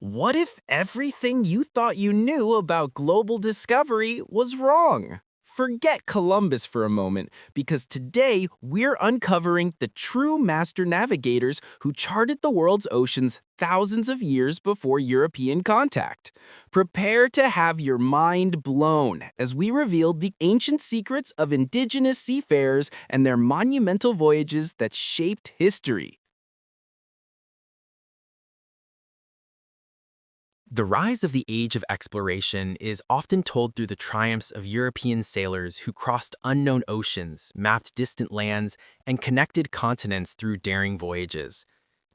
What if everything you thought you knew about global discovery was wrong? Forget Columbus for a moment, because today we're uncovering the true master navigators who charted the world's oceans thousands of years before European contact. Prepare to have your mind blown as we reveal the ancient secrets of indigenous seafarers and their monumental voyages that shaped history. The rise of the Age of Exploration is often told through the triumphs of European sailors who crossed unknown oceans, mapped distant lands, and connected continents through daring voyages.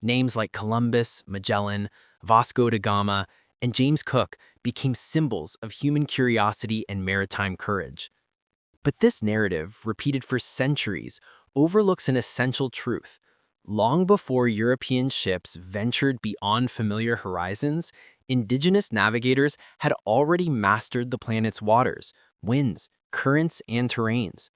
Names like Columbus, Magellan, Vasco da Gama, and James Cook became symbols of human curiosity and maritime courage. But this narrative, repeated for centuries, overlooks an essential truth. Long before European ships ventured beyond familiar horizons, indigenous navigators had already mastered the planet's waters, winds, currents, and terrains.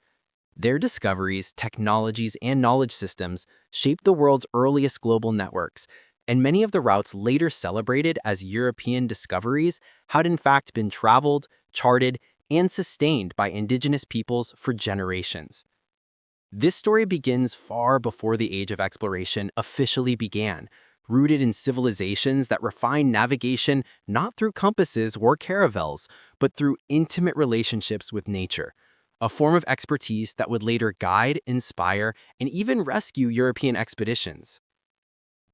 Their discoveries, technologies, and knowledge systems shaped the world's earliest global networks, and many of the routes later celebrated as European discoveries had in fact been traveled, charted, and sustained by indigenous peoples for generations. This story begins far before the Age of Exploration officially began, rooted in civilizations that refined navigation not through compasses or caravels, but through intimate relationships with nature, a form of expertise that would later guide, inspire, and even rescue European expeditions.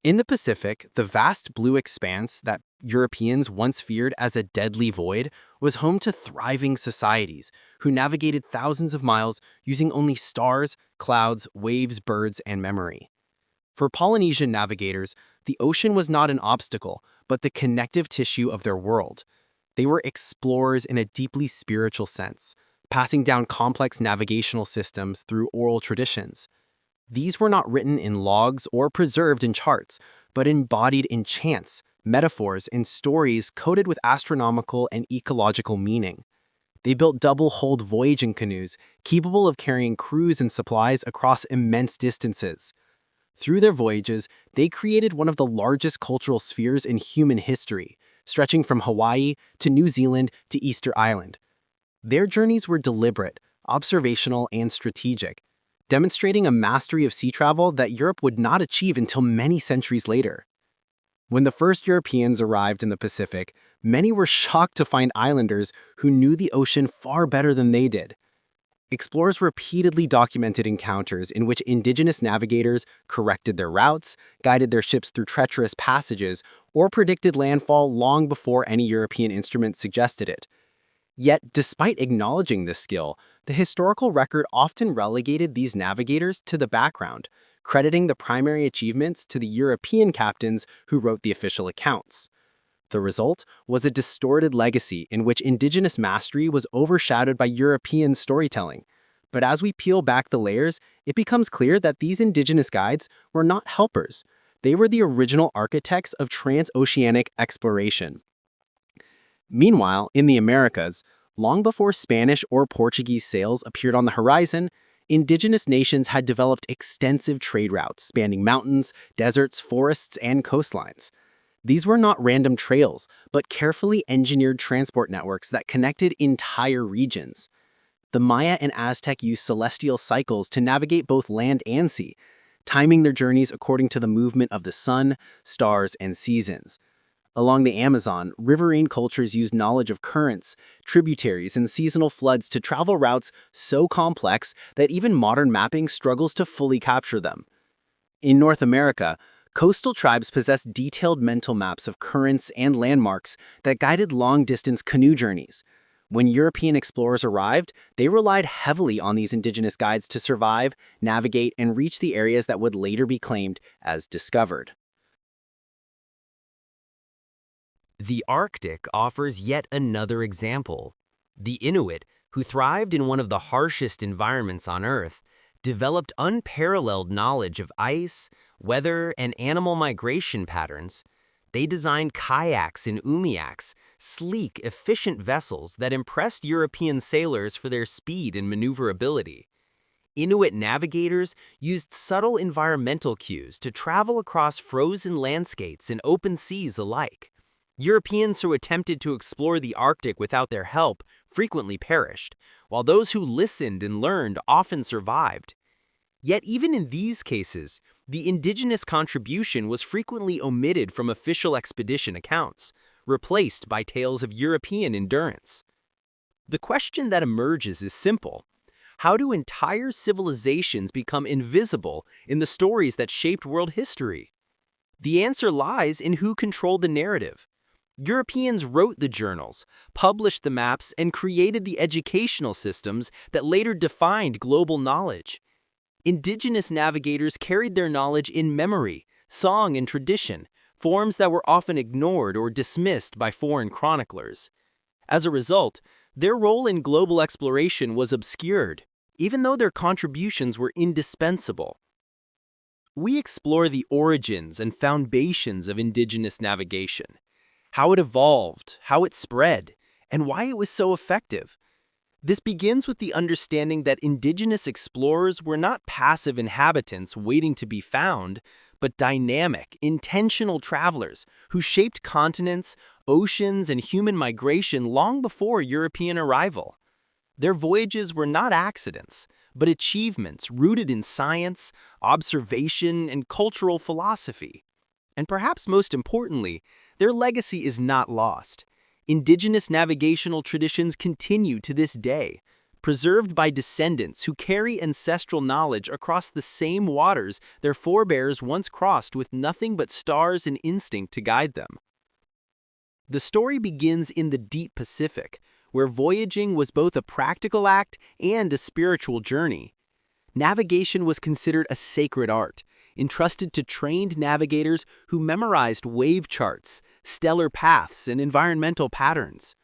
In the Pacific, the vast blue expanse that Europeans once feared as a deadly void was home to thriving societies who navigated thousands of miles using only stars, clouds, waves, birds, and memory. For Polynesian navigators, the ocean was not an obstacle, but the connective tissue of their world. They were explorers in a deeply spiritual sense, passing down complex navigational systems through oral traditions. These were not written in logs or preserved in charts, but embodied in chants, metaphors, and stories coded with astronomical and ecological meaning. They built double-hulled voyaging canoes, capable of carrying crews and supplies across immense distances. Through their voyages, they created one of the largest cultural spheres in human history, stretching from Hawaii to New Zealand to Easter Island. Their journeys were deliberate, observational, and strategic, demonstrating a mastery of sea travel that Europe would not achieve until many centuries later. When the first Europeans arrived in the Pacific, many were shocked to find islanders who knew the ocean far better than they did. Explorers repeatedly documented encounters in which indigenous navigators corrected their routes, guided their ships through treacherous passages, or predicted landfall long before any European instrument suggested it. Yet, despite acknowledging this skill, the historical record often relegated these navigators to the background, crediting the primary achievements to the European captains who wrote the official accounts. The result was a distorted legacy in which indigenous mastery was overshadowed by European storytelling. But as we peel back the layers, it becomes clear that these indigenous guides were not helpers. They were the original architects of transoceanic exploration. Meanwhile, in the Americas, long before Spanish or Portuguese sails appeared on the horizon, indigenous nations had developed extensive trade routes spanning mountains, deserts, forests, and coastlines. These were not random trails, but carefully engineered transport networks that connected entire regions. The Maya and Aztec used celestial cycles to navigate both land and sea, timing their journeys according to the movement of the sun, stars, and seasons. Along the Amazon, riverine cultures used knowledge of currents, tributaries, and seasonal floods to travel routes so complex that even modern mapping struggles to fully capture them. In North America, coastal tribes possessed detailed mental maps of currents and landmarks that guided long-distance canoe journeys. When European explorers arrived, they relied heavily on these indigenous guides to survive, navigate, and reach the areas that would later be claimed as discovered. The Arctic offers yet another example. The Inuit, who thrived in one of the harshest environments on Earth, developed unparalleled knowledge of ice, weather, and animal migration patterns. They designed kayaks and umiaks, sleek, efficient vessels that impressed European sailors for their speed and maneuverability. Inuit navigators used subtle environmental cues to travel across frozen landscapes and open seas alike. Europeans who attempted to explore the Arctic without their help frequently perished, while those who listened and learned often survived. Yet even in these cases, the indigenous contribution was frequently omitted from official expedition accounts, replaced by tales of European endurance. The question that emerges is simple. How do entire civilizations become invisible in the stories that shaped world history? The answer lies in who controlled the narrative. Europeans wrote the journals, published the maps, and created the educational systems that later defined global knowledge. Indigenous navigators carried their knowledge in memory, song, and tradition, forms that were often ignored or dismissed by foreign chroniclers. As a result, their role in global exploration was obscured, even though their contributions were indispensable. We explore the origins and foundations of indigenous navigation, how it evolved, how it spread, and why it was so effective. This begins with the understanding that indigenous explorers were not passive inhabitants waiting to be found, but dynamic, intentional travelers who shaped continents, oceans, and human migration long before European arrival. Their voyages were not accidents, but achievements rooted in science, observation, and cultural philosophy. And perhaps most importantly, their legacy is not lost. Indigenous navigational traditions continue to this day, preserved by descendants who carry ancestral knowledge across the same waters their forebears once crossed with nothing but stars and instinct to guide them. The story begins in the deep Pacific, where voyaging was both a practical act and a spiritual journey. Navigation was considered a sacred art, entrusted to trained navigators who memorized wave charts, stellar paths, and environmental patterns.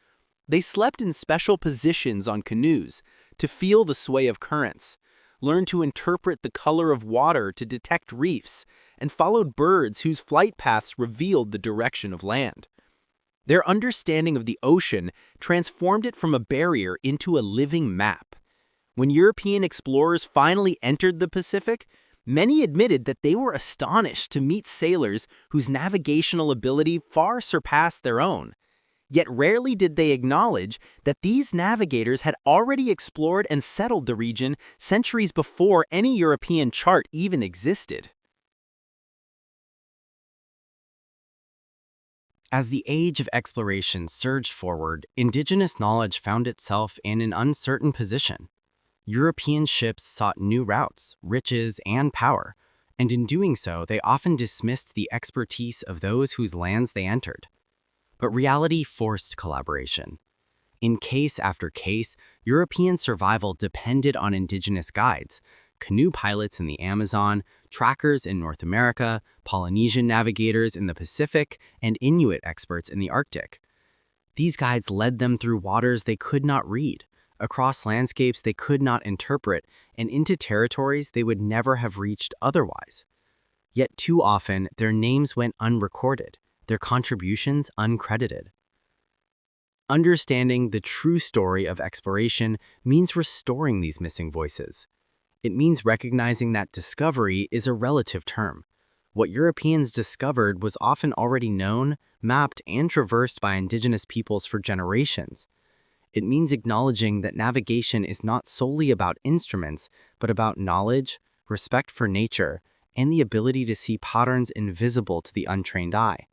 They slept in special positions on canoes to feel the sway of currents, learned to interpret the color of water to detect reefs, and followed birds whose flight paths revealed the direction of land. Their understanding of the ocean transformed it from a barrier into a living map. When European explorers finally entered the Pacific, many admitted that they were astonished to meet sailors whose navigational ability far surpassed their own. Yet rarely did they acknowledge that these navigators had already explored and settled the region centuries before any European chart even existed. As the age of exploration surged forward, indigenous knowledge found itself in an uncertain position. European ships sought new routes, riches, and power, and in doing so, they often dismissed the expertise of those whose lands they entered. But reality forced collaboration. In case after case, European survival depended on indigenous guides, canoe pilots in the Amazon, trackers in North America, Polynesian navigators in the Pacific, and Inuit experts in the Arctic. These guides led them through waters they could not read, across landscapes they could not interpret, and into territories they would never have reached otherwise. Yet too often, their names went unrecorded, their contributions uncredited. Understanding the true story of exploration means restoring these missing voices. It means recognizing that discovery is a relative term. What Europeans discovered was often already known, mapped, and traversed by indigenous peoples for generations. It means acknowledging that navigation is not solely about instruments, but about knowledge, respect for nature, and the ability to see patterns invisible to the untrained eye.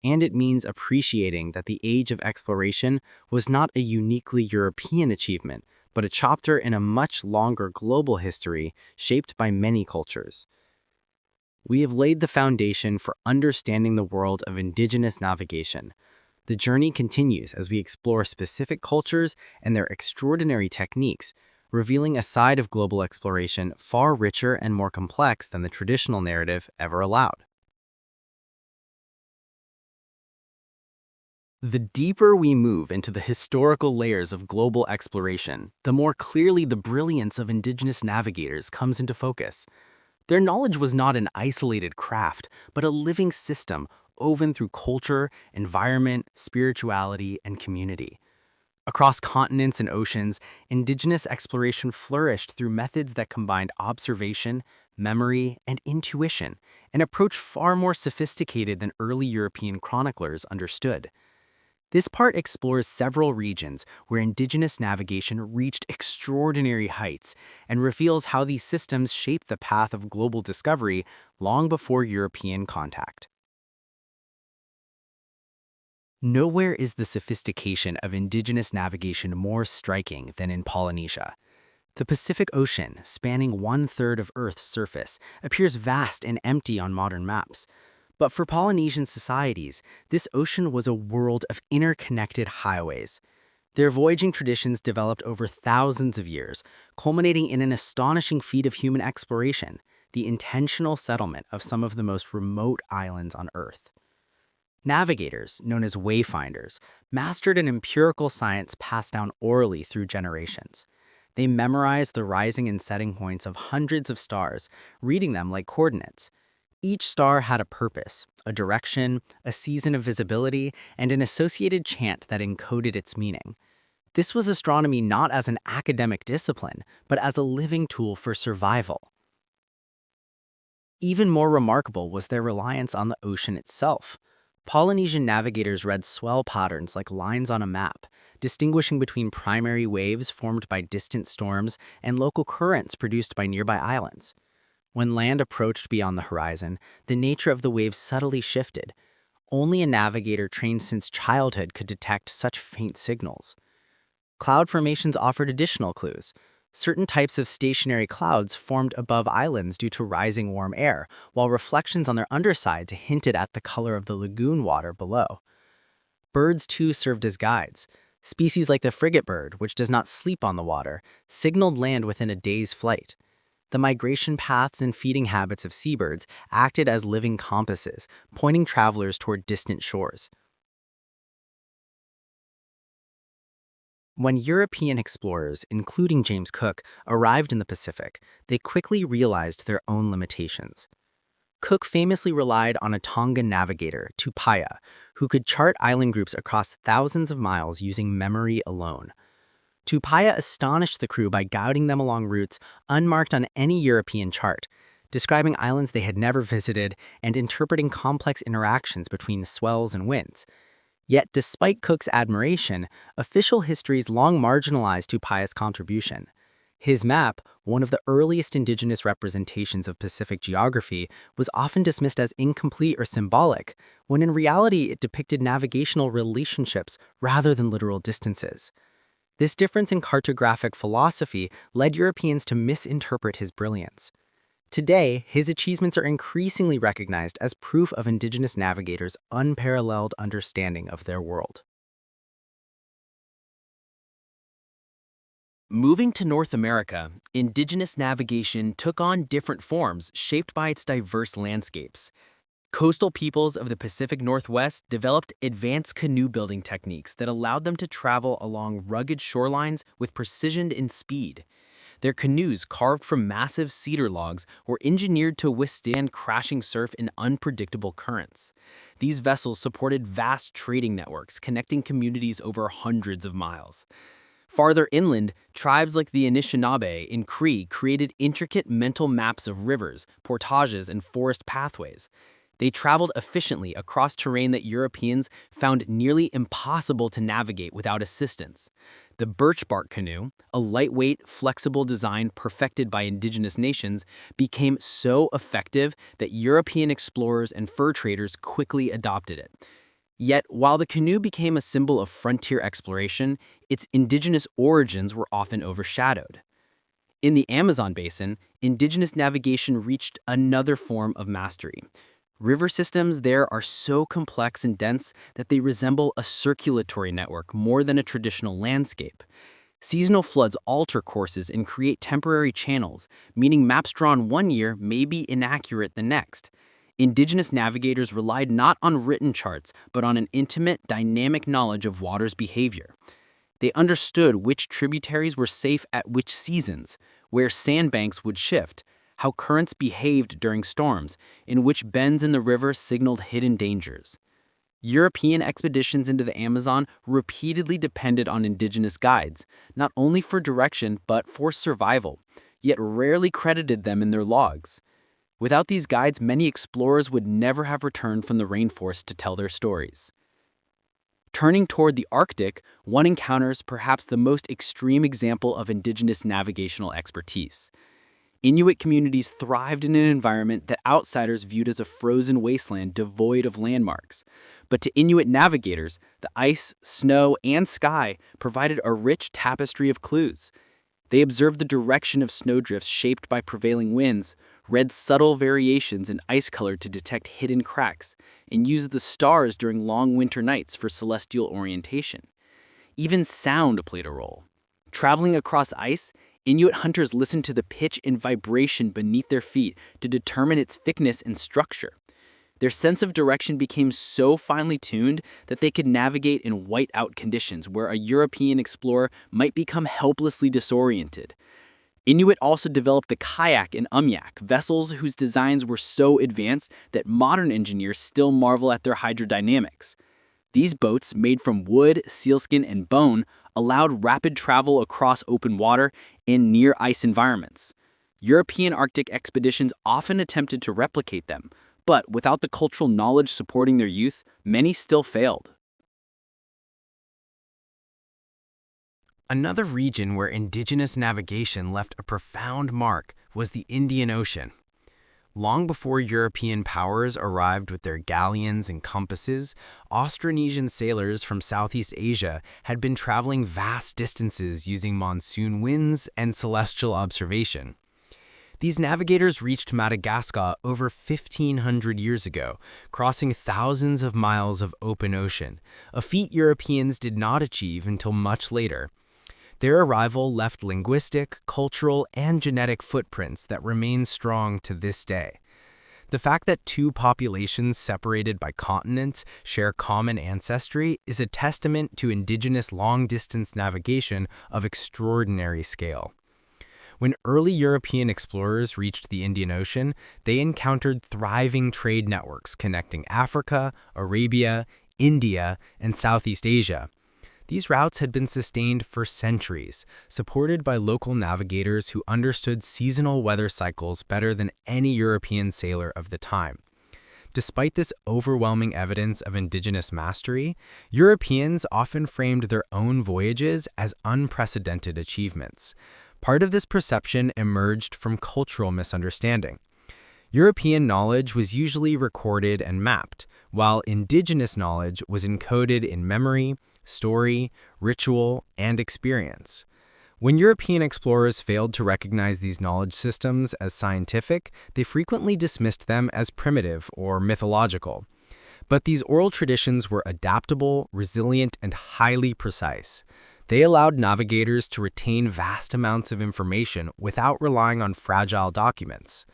And it means appreciating that the age of exploration was not a uniquely European achievement, but a chapter in a much longer global history shaped by many cultures. We have laid the foundation for understanding the world of indigenous navigation. The journey continues as we explore specific cultures and their extraordinary techniques, revealing a side of global exploration far richer and more complex than the traditional narrative ever allowed. The deeper we move into the historical layers of global exploration, the more clearly the brilliance of indigenous navigators comes into focus. Their knowledge was not an isolated craft, but a living system woven through culture, environment, spirituality, and community. Across continents and oceans, indigenous exploration flourished through methods that combined observation, memory, and intuition, an approach far more sophisticated than early European chroniclers understood. This part explores several regions where indigenous navigation reached extraordinary heights and reveals how these systems shaped the path of global discovery long before European contact. Nowhere is the sophistication of indigenous navigation more striking than in Polynesia. The Pacific Ocean, spanning 1/3 of Earth's surface, appears vast and empty on modern maps. But for Polynesian societies, this ocean was a world of interconnected highways. Their voyaging traditions developed over thousands of years, culminating in an astonishing feat of human exploration, the intentional settlement of some of the most remote islands on Earth. Navigators, known as wayfinders, mastered an empirical science passed down orally through generations. They memorized the rising and setting points of hundreds of stars, reading them like coordinates. Each star had a purpose, a direction, a season of visibility, and an associated chant that encoded its meaning. This was astronomy not as an academic discipline, but as a living tool for survival. Even more remarkable was their reliance on the ocean itself. Polynesian navigators read swell patterns like lines on a map, distinguishing between primary waves formed by distant storms and local currents produced by nearby islands. When land approached beyond the horizon, the nature of the waves subtly shifted. Only a navigator trained since childhood could detect such faint signals. Cloud formations offered additional clues. Certain types of stationary clouds formed above islands due to rising warm air, while reflections on their undersides hinted at the color of the lagoon water below. Birds, too, served as guides. Species like the frigate bird, which does not sleep on the water, signaled land within a day's flight. The migration paths and feeding habits of seabirds acted as living compasses, pointing travelers toward distant shores. When European explorers, including James Cook, arrived in the Pacific, they quickly realized their own limitations. Cook famously relied on a Tongan navigator, Tupaia, who could chart island groups across thousands of miles using memory alone. Tupaia astonished the crew by guiding them along routes unmarked on any European chart, describing islands they had never visited and interpreting complex interactions between swells and winds. Yet, despite Cook's admiration, official histories long marginalized Tupaia's contribution. His map, one of the earliest indigenous representations of Pacific geography, was often dismissed as incomplete or symbolic, when in reality it depicted navigational relationships rather than literal distances. This difference in cartographic philosophy led Europeans to misinterpret his brilliance. Today, his achievements are increasingly recognized as proof of indigenous navigators' unparalleled understanding of their world. Moving to North America, indigenous navigation took on different forms shaped by its diverse landscapes. Coastal peoples of the Pacific Northwest developed advanced canoe-building techniques that allowed them to travel along rugged shorelines with precision and speed. Their canoes, carved from massive cedar logs, were engineered to withstand crashing surf in unpredictable currents. These vessels supported vast trading networks connecting communities over hundreds of miles. Farther inland, tribes like the Anishinaabe in Cree created intricate mental maps of rivers, portages, and forest pathways. They traveled efficiently across terrain that Europeans found nearly impossible to navigate without assistance. The birch bark canoe, a lightweight, flexible design perfected by indigenous nations, became so effective that European explorers and fur traders quickly adopted it. Yet, while the canoe became a symbol of frontier exploration, its indigenous origins were often overshadowed. In the Amazon basin, indigenous navigation reached another form of mastery. River systems there are so complex and dense that they resemble a circulatory network more than a traditional landscape. Seasonal floods alter courses and create temporary channels, meaning maps drawn one year may be inaccurate the next. Indigenous navigators relied not on written charts, but on an intimate, dynamic knowledge of water's behavior. They understood which tributaries were safe at which seasons, where sandbanks would shift, how currents behaved during storms, in which bends in the river signaled hidden dangers. European expeditions into the Amazon repeatedly depended on indigenous guides, not only for direction but for survival. yet rarely credited them in their logs. Without these guides, many explorers would never have returned from the rainforest to tell their stories. Turning toward the Arctic, one encounters perhaps the most extreme example of indigenous navigational expertise. Inuit communities thrived in an environment that outsiders viewed as a frozen wasteland devoid of landmarks. But to Inuit navigators, the ice, snow, and sky provided a rich tapestry of clues. They observed the direction of snowdrifts shaped by prevailing winds, read subtle variations in ice color to detect hidden cracks, and used the stars during long winter nights for celestial orientation. Even sound played a role. Traveling across ice, Inuit hunters listened to the pitch and vibration beneath their feet to determine its thickness and structure. Their sense of direction became so finely tuned that they could navigate in whiteout conditions where a European explorer might become helplessly disoriented. Inuit also developed the kayak and umyak, vessels whose designs were so advanced that modern engineers still marvel at their hydrodynamics. These boats, made from wood, sealskin, and bone, allowed rapid travel across open water in near-ice environments. European Arctic expeditions often attempted to replicate them, but without the cultural knowledge supporting their youth, many still failed. Another region where indigenous navigation left a profound mark was the Indian Ocean. Long before European powers arrived with their galleons and compasses, Austronesian sailors from Southeast Asia had been traveling vast distances using monsoon winds and celestial observation. These navigators reached Madagascar over 1,500 years ago, crossing thousands of miles of open ocean, a feat Europeans did not achieve until much later. Their arrival left linguistic, cultural, and genetic footprints that remain strong to this day. The fact that two populations separated by continents share common ancestry is a testament to indigenous long-distance navigation of extraordinary scale. When early European explorers reached the Indian Ocean, they encountered thriving trade networks connecting Africa, Arabia, India, and Southeast Asia. These routes had been sustained for centuries, supported by local navigators who understood seasonal weather cycles better than any European sailor of the time. Despite this overwhelming evidence of indigenous mastery, Europeans often framed their own voyages as unprecedented achievements. Part of this perception emerged from cultural misunderstanding. European knowledge was usually recorded and mapped, while indigenous knowledge was encoded in memory, story, ritual, and experience. When European explorers failed to recognize these knowledge systems as scientific, they frequently dismissed them as primitive or mythological. But these oral traditions were adaptable, resilient, and highly precise. They allowed navigators to retain vast amounts of information without relying on fragile documents.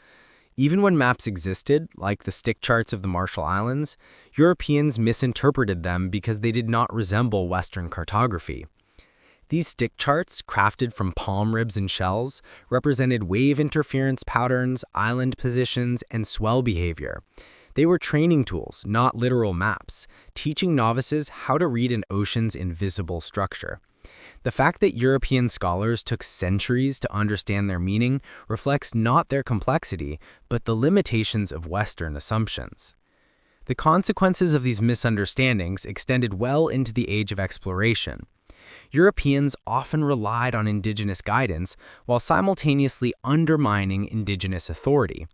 Even when maps existed, like the stick charts of the Marshall Islands, Europeans misinterpreted them because they did not resemble Western cartography. These stick charts, crafted from palm ribs and shells, represented wave interference patterns, island positions, and swell behavior. They were training tools, not literal maps, teaching novices how to read an ocean's invisible structure. The fact that European scholars took centuries to understand their meaning reflects not their complexity, but the limitations of Western assumptions. The consequences of these misunderstandings extended well into the age of exploration. Europeans often relied on indigenous guidance while simultaneously undermining indigenous authority.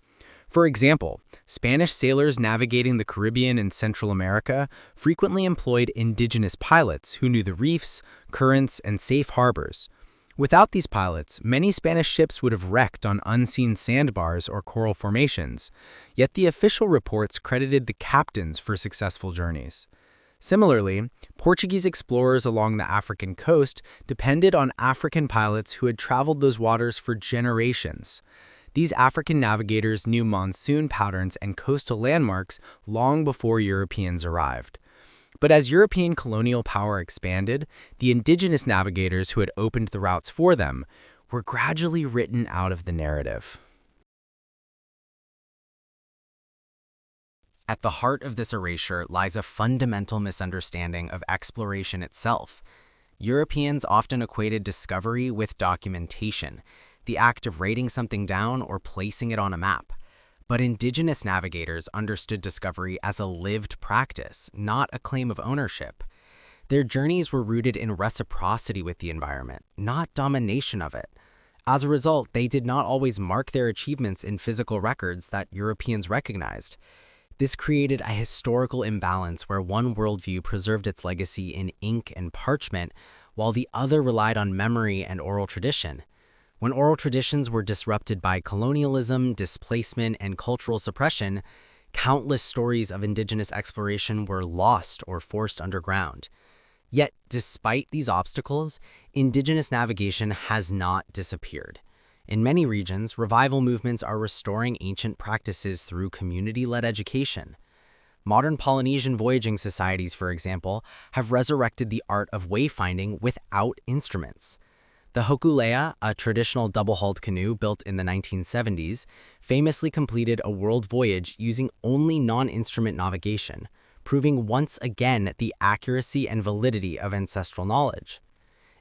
For example, Spanish sailors navigating the Caribbean and Central America frequently employed indigenous pilots who knew the reefs, currents, and safe harbors. Without these pilots, many Spanish ships would have wrecked on unseen sandbars or coral formations, yet the official reports credited the captains for successful journeys. Similarly, Portuguese explorers along the African coast depended on African pilots who had traveled those waters for generations. These African navigators knew monsoon patterns and coastal landmarks long before Europeans arrived. But as European colonial power expanded, the indigenous navigators who had opened the routes for them were gradually written out of the narrative. At the heart of this erasure lies a fundamental misunderstanding of exploration itself. Europeans often equated discovery with documentation. the act of writing something down or placing it on a map. But indigenous navigators understood discovery as a lived practice, not a claim of ownership. Their journeys were rooted in reciprocity with the environment, not domination of it. As a result, they did not always mark their achievements in physical records that Europeans recognized. This created a historical imbalance where one worldview preserved its legacy in ink and parchment, while the other relied on memory and oral tradition. When oral traditions were disrupted by colonialism, displacement, and cultural suppression, countless stories of indigenous exploration were lost or forced underground. Yet, despite these obstacles, indigenous navigation has not disappeared. In many regions, revival movements are restoring ancient practices through community-led education. Modern Polynesian voyaging societies, for example, have resurrected the art of wayfinding without instruments. The hokulea, a traditional double-hulled canoe built in the 1970s, famously completed a world voyage using only non-instrument navigation, proving once again the accuracy and validity of ancestral knowledge.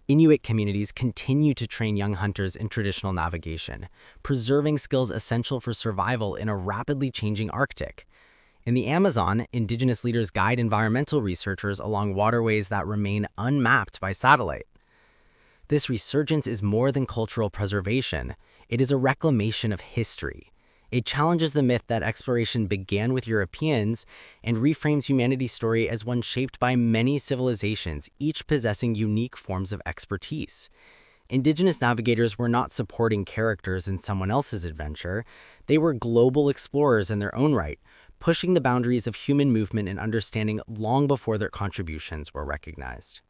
Inuit communities continue to train young hunters in traditional navigation, preserving skills essential for survival in a rapidly changing Arctic. In the Amazon, indigenous leaders guide environmental researchers along waterways that remain unmapped by satellite. This resurgence is more than cultural preservation. It is a reclamation of history. It challenges the myth that exploration began with Europeans and reframes humanity's story as one shaped by many civilizations, each possessing unique forms of expertise. Indigenous navigators were not supporting characters in someone else's adventure. They were global explorers in their own right, pushing the boundaries of human movement and understanding long before their contributions were recognized.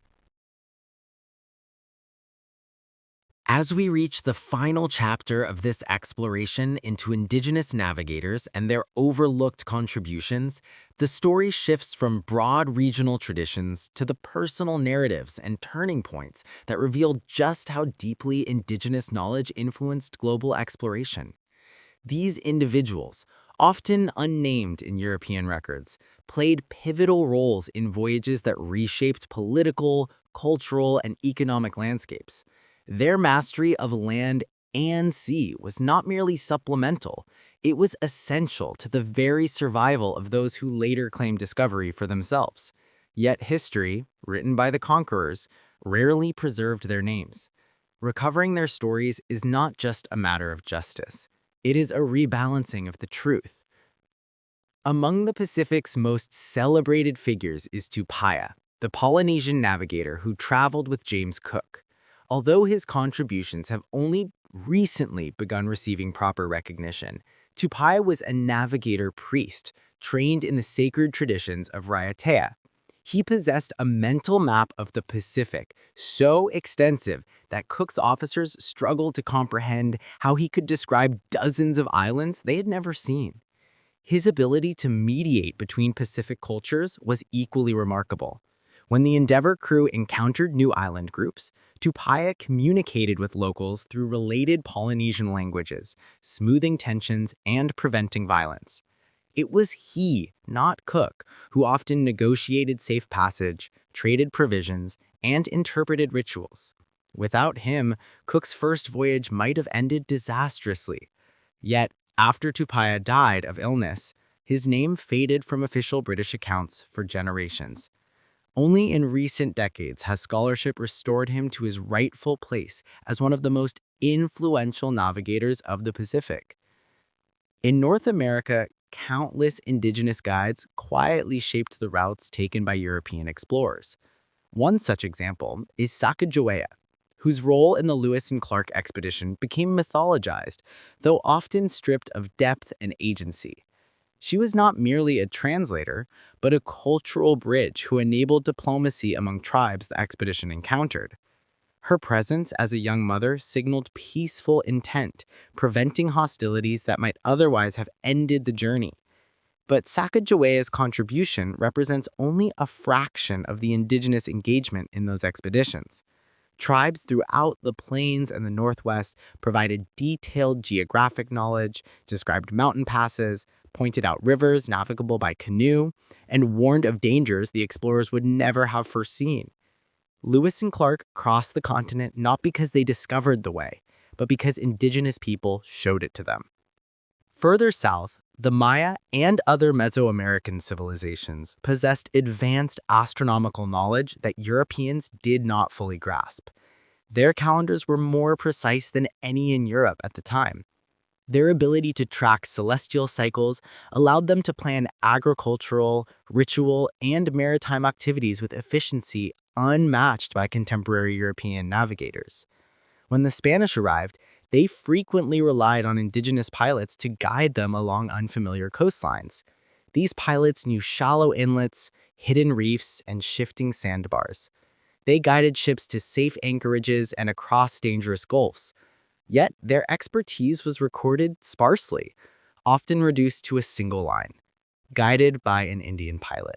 As we reach the final chapter of this exploration into indigenous navigators and their overlooked contributions, the story shifts from broad regional traditions to the personal narratives and turning points that reveal just how deeply indigenous knowledge influenced global exploration. These individuals, often unnamed in European records, played pivotal roles in voyages that reshaped political, cultural, and economic landscapes. Their mastery of land and sea was not merely supplemental, it was essential to the very survival of those who later claimed discovery for themselves. Yet history, written by the conquerors, rarely preserved their names. Recovering their stories is not just a matter of justice. It is a rebalancing of the truth. Among the Pacific's most celebrated figures is Tupaia, the Polynesian navigator who traveled with James Cook. Although his contributions have only recently begun receiving proper recognition, Tupaia was a navigator priest trained in the sacred traditions of Raiatea. He possessed a mental map of the Pacific so extensive that Cook's officers struggled to comprehend how he could describe dozens of islands they had never seen. His ability to mediate between Pacific cultures was equally remarkable. When the Endeavour crew encountered new island groups, Tupaia communicated with locals through related Polynesian languages, smoothing tensions and preventing violence. It was he, not Cook, who often negotiated safe passage, traded provisions, and interpreted rituals. Without him, Cook's first voyage might have ended disastrously. Yet, after Tupaia died of illness, his name faded from official British accounts for generations. Only in recent decades has scholarship restored him to his rightful place as one of the most influential navigators of the Pacific. In North America, countless indigenous guides quietly shaped the routes taken by European explorers. One such example is Sacagawea, whose role in the Lewis and Clark expedition became mythologized, though often stripped of depth and agency. She was not merely a translator, but a cultural bridge who enabled diplomacy among tribes the expedition encountered. Her presence as a young mother signaled peaceful intent, preventing hostilities that might otherwise have ended the journey. But Sacagawea's contribution represents only a fraction of the indigenous engagement in those expeditions. Tribes throughout the plains and the Northwest provided detailed geographic knowledge, described mountain passes, pointed out rivers navigable by canoe, and warned of dangers the explorers would never have foreseen. Lewis and Clark crossed the continent not because they discovered the way, but because indigenous people showed it to them. Further south, the Maya and other Mesoamerican civilizations possessed advanced astronomical knowledge that Europeans did not fully grasp. Their calendars were more precise than any in Europe at the time. Their ability to track celestial cycles allowed them to plan agricultural, ritual, and maritime activities with efficiency unmatched by contemporary European navigators. When the Spanish arrived, they frequently relied on indigenous pilots to guide them along unfamiliar coastlines. These pilots knew shallow inlets, hidden reefs, and shifting sandbars. They guided ships to safe anchorages and across dangerous gulfs. Yet, their expertise was recorded sparsely, often reduced to a single line, guided by an Indian pilot.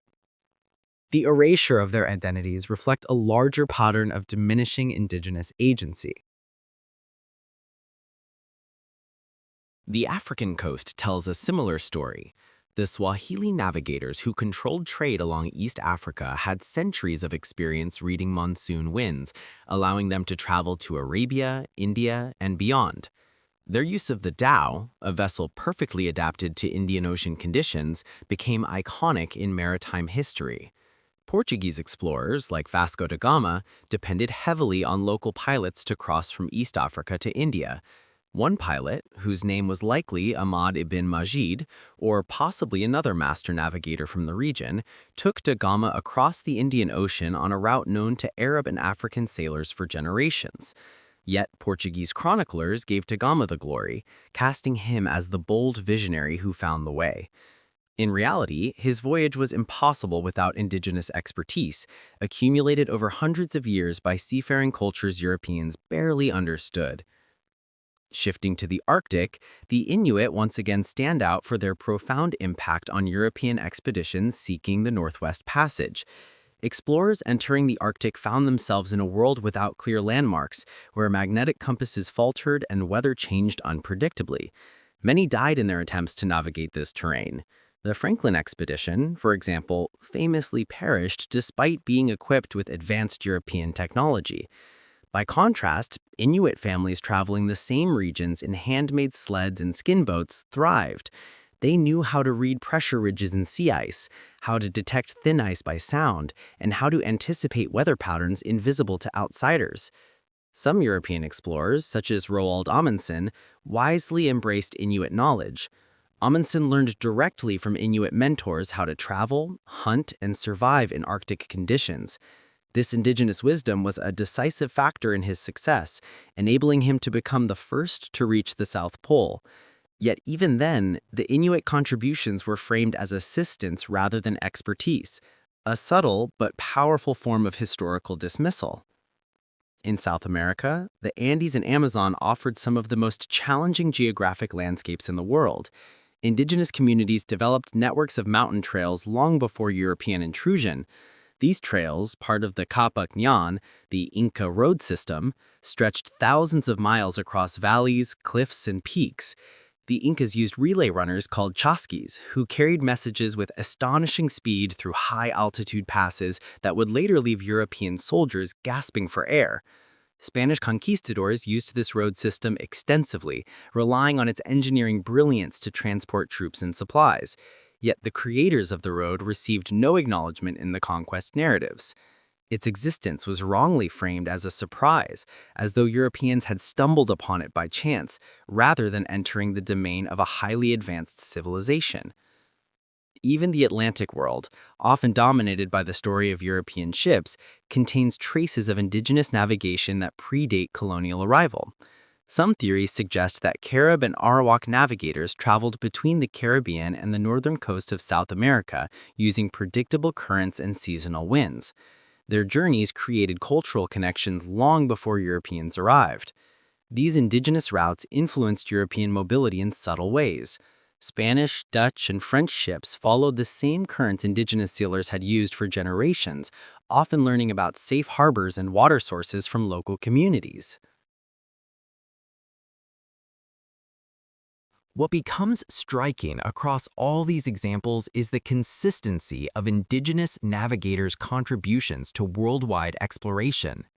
The erasure of their identities reflect a larger pattern of diminishing indigenous agency. The African coast tells a similar story. The Swahili navigators who controlled trade along East Africa had centuries of experience reading monsoon winds, allowing them to travel to Arabia, India, and beyond. Their use of the dhow, a vessel perfectly adapted to Indian Ocean conditions, became iconic in maritime history. Portuguese explorers like Vasco da Gama depended heavily on local pilots to cross from East Africa to India. One pilot, whose name was likely Ahmad ibn Majid, or possibly another master navigator from the region, took da Gama across the Indian Ocean on a route known to Arab and African sailors for generations. Yet Portuguese chroniclers gave da Gama the glory, casting him as the bold visionary who found the way. In reality, his voyage was impossible without indigenous expertise, accumulated over hundreds of years by seafaring cultures Europeans barely understood. Shifting to the Arctic, the Inuit once again stand out for their profound impact on European expeditions seeking the Northwest Passage. Explorers entering the Arctic found themselves in a world without clear landmarks, where magnetic compasses faltered and weather changed unpredictably. Many died in their attempts to navigate this terrain. The Franklin expedition, for example, famously perished despite being equipped with advanced European technology. By contrast, Inuit families traveling the same regions in handmade sleds and skin boats thrived. They knew how to read pressure ridges in sea ice, how to detect thin ice by sound, and how to anticipate weather patterns invisible to outsiders. Some European explorers, such as Roald Amundsen, wisely embraced Inuit knowledge. Amundsen learned directly from Inuit mentors how to travel, hunt, and survive in Arctic conditions. This indigenous wisdom was a decisive factor in his success, enabling him to become the first to reach the South Pole. Yet even then, the Inuit contributions were framed as assistance rather than expertise, a subtle but powerful form of historical dismissal. In South America, the Andes and Amazon offered some of the most challenging geographic landscapes in the world. Indigenous communities developed networks of mountain trails long before European intrusion. These trails, part of the Capac Ñan, the Inca road system, stretched thousands of miles across valleys, cliffs, and peaks. The Incas used relay runners called chasquis, who carried messages with astonishing speed through high-altitude passes that would later leave European soldiers gasping for air. Spanish conquistadors used this road system extensively, relying on its engineering brilliance to transport troops and supplies. Yet the creators of the road received no acknowledgement in the conquest narratives. Its existence was wrongly framed as a surprise, as though Europeans had stumbled upon it by chance, rather than entering the domain of a highly advanced civilization. Even the Atlantic world, often dominated by the story of European ships, contains traces of indigenous navigation that predate colonial arrival. Some theories suggest that Carib and Arawak navigators traveled between the Caribbean and the northern coast of South America using predictable currents and seasonal winds. Their journeys created cultural connections long before Europeans arrived. These indigenous routes influenced European mobility in subtle ways. Spanish, Dutch, and French ships followed the same currents indigenous sailors had used for generations, often learning about safe harbors and water sources from local communities. What becomes striking across all these examples is the consistency of indigenous navigators' contributions to worldwide exploration.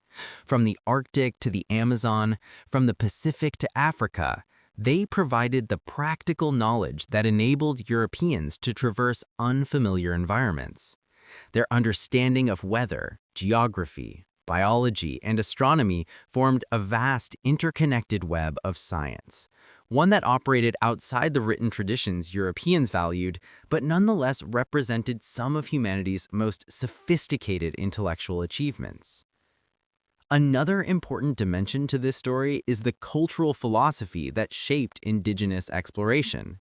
From the Arctic to the Amazon, from the Pacific to Africa, they provided the practical knowledge that enabled Europeans to traverse unfamiliar environments. Their understanding of weather, geography, biology, and astronomy formed a vast interconnected web of science, one that operated outside the written traditions Europeans valued, but nonetheless represented some of humanity's most sophisticated intellectual achievements. Another important dimension to this story is the cultural philosophy that shaped indigenous exploration.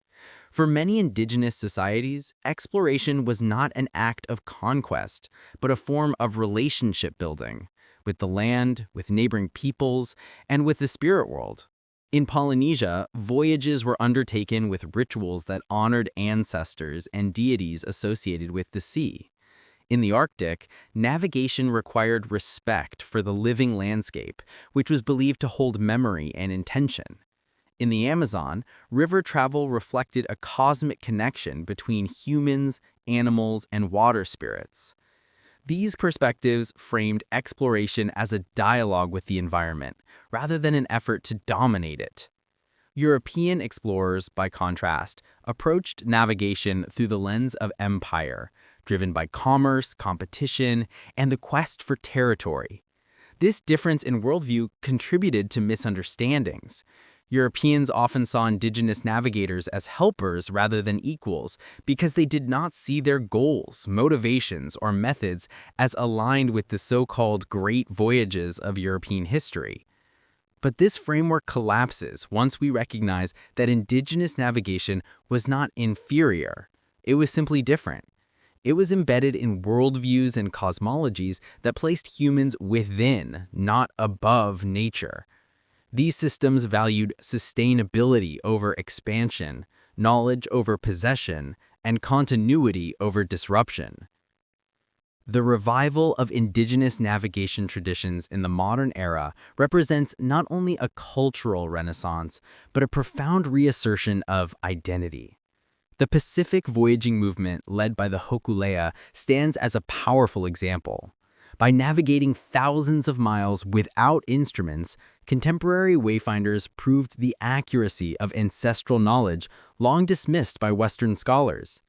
For many indigenous societies, exploration was not an act of conquest, but a form of relationship building with the land, with neighboring peoples, and with the spirit world. In Polynesia, voyages were undertaken with rituals that honored ancestors and deities associated with the sea. In the Arctic, navigation required respect for the living landscape, which was believed to hold memory and intention. In the Amazon, river travel reflected a cosmic connection between humans, animals, and water spirits. These perspectives framed exploration as a dialogue with the environment, rather than an effort to dominate it. European explorers, by contrast, approached navigation through the lens of empire, driven by commerce, competition, and the quest for territory. This difference in worldview contributed to misunderstandings. Europeans often saw indigenous navigators as helpers rather than equals because they did not see their goals, motivations, or methods as aligned with the so-called great voyages of European history. But this framework collapses once we recognize that indigenous navigation was not inferior. It was simply different. It was embedded in worldviews and cosmologies that placed humans within, not above, nature. These systems valued sustainability over expansion, knowledge over possession, and continuity over disruption. The revival of indigenous navigation traditions in the modern era represents not only a cultural renaissance, but a profound reassertion of identity. The Pacific voyaging movement led by the Hokulea stands as a powerful example. By navigating thousands of miles without instruments, contemporary wayfinders proved the accuracy of ancestral knowledge long dismissed by Western scholars.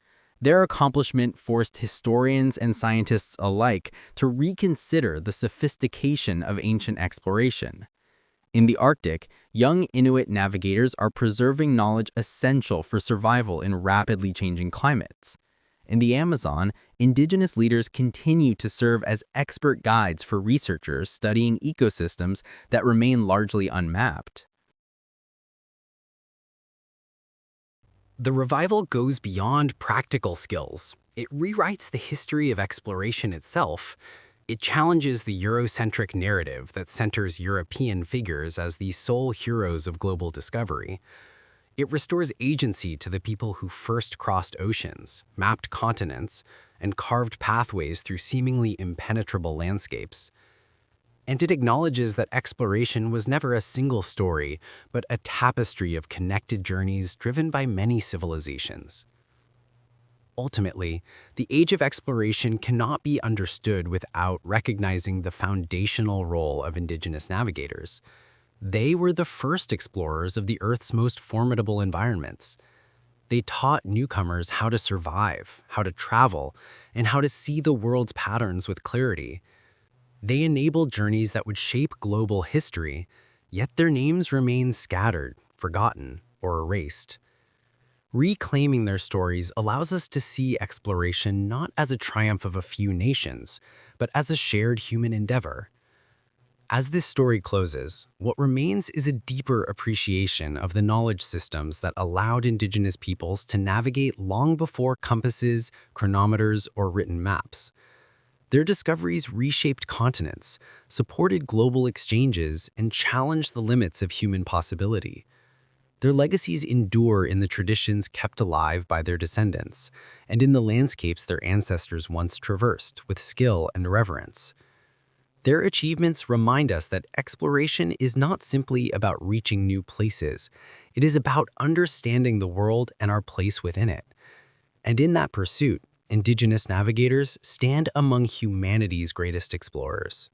Their accomplishment forced historians and scientists alike to reconsider the sophistication of ancient exploration. In the Arctic, young Inuit navigators are preserving knowledge essential for survival in rapidly changing climates. In the Amazon, indigenous leaders continue to serve as expert guides for researchers studying ecosystems that remain largely unmapped. The revival goes beyond practical skills. It rewrites the history of exploration itself. It challenges the Eurocentric narrative that centers European figures as the sole heroes of global discovery. It restores agency to the people who first crossed oceans, mapped continents, and carved pathways through seemingly impenetrable landscapes. And it acknowledges that exploration was never a single story, but a tapestry of connected journeys driven by many civilizations. Ultimately, the age of exploration cannot be understood without recognizing the foundational role of indigenous navigators. They were the first explorers of the Earth's most formidable environments. They taught newcomers how to survive, how to travel, and how to see the world's patterns with clarity. They enabled journeys that would shape global history, yet their names remain scattered, forgotten, or erased. Reclaiming their stories allows us to see exploration not as a triumph of a few nations, but as a shared human endeavor. As this story closes, what remains is a deeper appreciation of the knowledge systems that allowed indigenous peoples to navigate long before compasses, chronometers, or written maps. Their discoveries reshaped continents, supported global exchanges, and challenged the limits of human possibility. Their legacies endure in the traditions kept alive by their descendants, and in the landscapes their ancestors once traversed with skill and reverence. Their achievements remind us that exploration is not simply about reaching new places. It is about understanding the world and our place within it. And in that pursuit, indigenous navigators stand among humanity's greatest explorers.